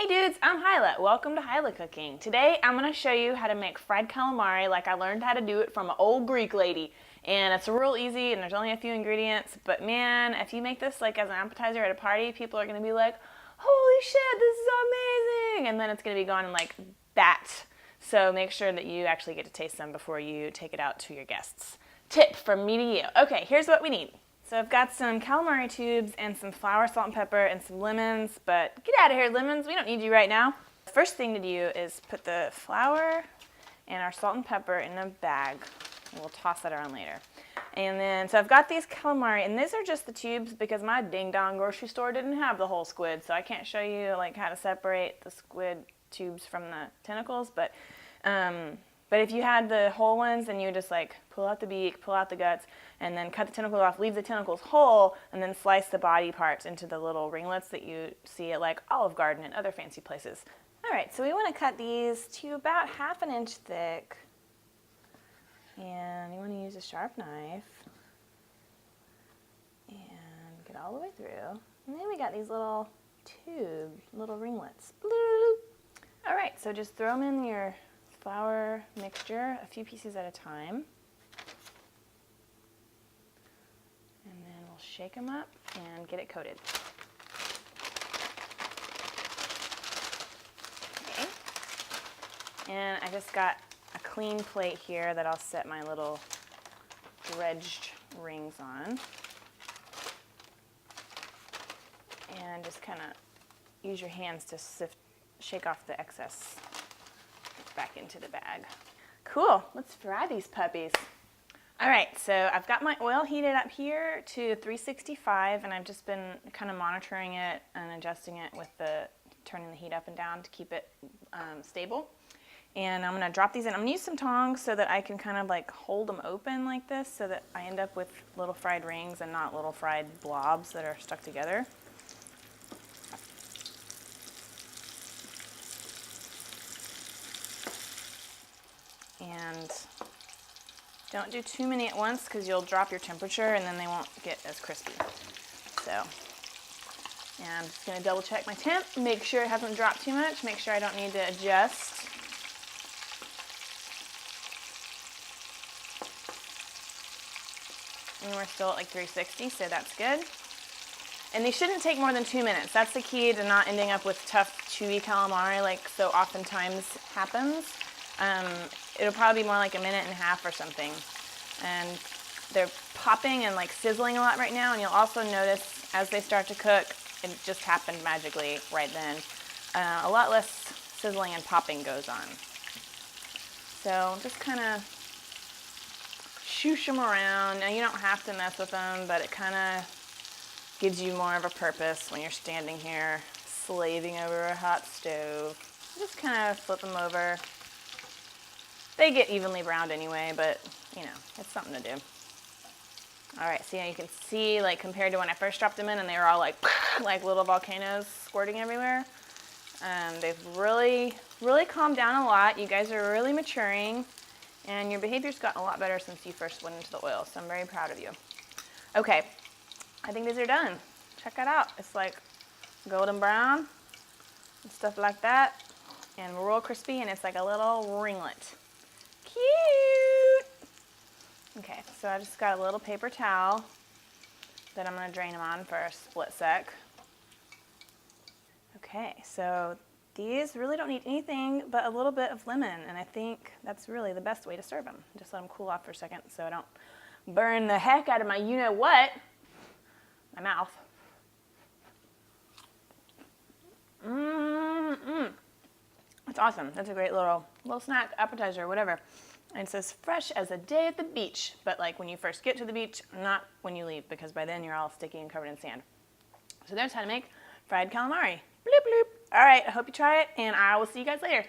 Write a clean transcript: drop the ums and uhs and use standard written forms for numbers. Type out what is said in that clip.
Hey dudes, I'm Hilah. Welcome to Hilah Cooking. Today I'm going to show you how to make fried calamari like I learned how to do it from an old Greek lady. And it's real easy and there's only a few ingredients, but man, if you make this like as an appetizer at a party, people are going to be like, holy shit, this is amazing! And then it's going to be gone like that. So make sure that you actually get to taste them before you take it out to your guests. Tip from me to you. Okay, here's what we need. So I've got some calamari tubes and some flour, salt, and pepper, and some lemons, but get out of here, lemons. We don't need you right now. The first thing to do is put the flour and our salt and pepper in a bag. We'll toss that around later. And then, so I've got these calamari, and these are just the tubes because my ding-dong grocery store didn't have the whole squid, so I can't show you like how to separate the squid tubes from the tentacles, but if you had the whole ones, then you would just like pull out the beak, pull out the guts, and then cut the tentacles off, leave the tentacles whole, and then slice the body parts into the little ringlets that you see at like Olive Garden and other fancy places. All right, so we want to cut these to about 1/2 inch thick, and you want to use a sharp knife and get all the way through. And then we got these little little ringlets. All right, so just throw them in your flour mixture, a few pieces at a time. And then we'll shake them up and get it coated. Okay. And I just got a clean plate here that I'll set my little dredged rings on. And just kind of use your hands to shake off the excess back into the bag. Cool, let's fry these puppies. All right, so I've got my oil heated up here to 365, and I've just been kind of monitoring it and adjusting it with turning the heat up and down to keep it stable. And I'm gonna drop these in. I'm gonna use some tongs so that I can kind of like hold them open like this so that I end up with little fried rings and not little fried blobs that are stuck together. And don't do too many at once because you'll drop your temperature and then they won't get as crispy. So, and I'm just going to double check my temp, make sure it hasn't dropped too much, make sure I don't need to adjust. And we're still at like 360, so that's good. And they shouldn't take more than 2 minutes. That's the key to not ending up with tough, chewy calamari like so oftentimes happens. It'll probably be more like 1.5 minutes or something. And they're popping and like sizzling a lot right now, and you'll also notice as they start to cook, it just happened magically right then, a lot less sizzling and popping goes on. So just kind of shoosh them around. Now you don't have to mess with them, but it kind of gives you more of a purpose when you're standing here slaving over a hot stove. Just kind of flip them over. They get evenly browned anyway, but you know, it's something to do. All right, so yeah, you can see like compared to when I first dropped them in and they were all like little volcanoes squirting everywhere. They've really calmed down a lot. You guys are really maturing and your behavior's gotten a lot better since you first went into the oil, so I'm very proud of you. Okay, I think these are done. Check that out. It's like golden brown and stuff like that, and real crispy, and it's like a little ringlet. Cute! Okay, so I just got a little paper towel that I'm going to drain them on for a split sec. Okay, so these really don't need anything but a little bit of lemon, and I think that's really the best way to serve them. Just let them cool off for a second so I don't burn the heck out of my you-know-what, my mouth. That's awesome. That's a great little snack, appetizer, whatever. And it's as fresh as a day at the beach, but like when you first get to the beach, not when you leave, because by then you're all sticky and covered in sand. So there's how to make fried calamari. Bloop, bloop. All right, I hope you try it, and I will see you guys later.